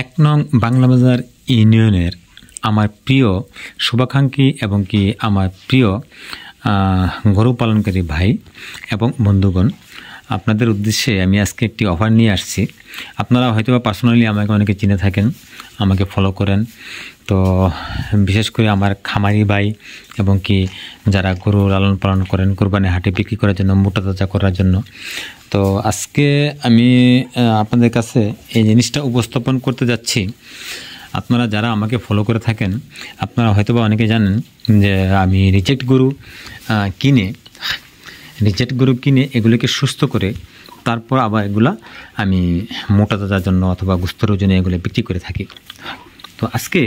এক নং বাংলাবাজার ইউনিয়নের আমার প্রিয় শুভাকাঙ্ক্ষী এবং কি আমার প্রিয় গরু পালনকারী ভাই এবং বন্ধুগণ, আপনাদের উদ্দেশ্যে আমি আজকে একটি অফার নিয়ে আসছি। আপনারা হয়তো পার্সোনালি আমাকে অনেকে চিনে থাকেন, আমাকে ফলো করেন। তো বিশেষ করে আমার খামারি ভাই এবং কি যারা গরু লালন পালন করেন কোরবানি হাটে বিক্রি করার জন্য, মোটা তাজা করার জন্য। তো আজকে আমি আপনাদের কাছে এই জিনিসটা উপস্থাপন করতে যাচ্ছি। আপনারা যারা আমাকে ফলো করে থাকেন, আপনারা হয়তো বা অনেকে জানেন যে আমি রিজেক্ট গরু কিনে এগুলোকে সুস্থ করে তারপর আবার এগুলা আমি মোটা তাজার জন্য অথবা গোস্তের জন্য এগুলো বিক্রি করে থাকি। তো আজকে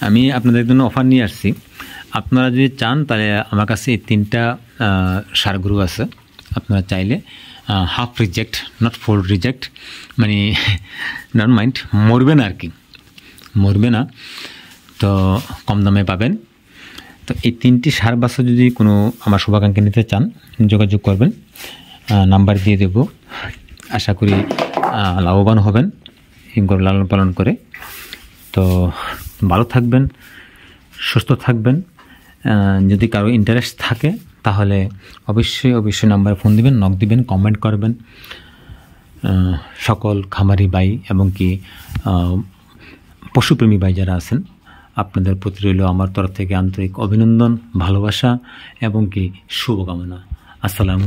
আমি আপনাদের জন্য অফার নিয়ে আসছি। আপনারা যদি চান তাহলে আমার কাছে এই 3টা ষাঁড় গরু আছে। আপনারা চাইলে half reject, not full reject, মানে নট মাইন্ড, মরবে না আর কি, মরবে না, তো কম দামে পাবেন। তো এই 3টি ষাঁড় বাচ্চা যদি কোনো আমার শুভাকাঙ্ক্ষী নিতে চান যোগাযোগ করবেন, নাম্বার দিয়ে দেব। আশা করি লাভবান হবেন এই গরু লালন পালন করে। তো ভালো থাকবেন, সুস্থ থাকবেন। যদি কারো ইন্টারেস্ট থাকে তাহলে অবশ্যই নাম্বারে ফোন দিবেন, নক দিবেন, কমেন্ট করবেন। সকল খামারি ভাই এবং কি পশুপ্রেমী ভাই যারা আছেন, আপনাদের প্রতি রইল আমার তরফ থেকে আন্তরিক অভিনন্দন, ভালোবাসা এবং কি শুভকামনা। আসসালামু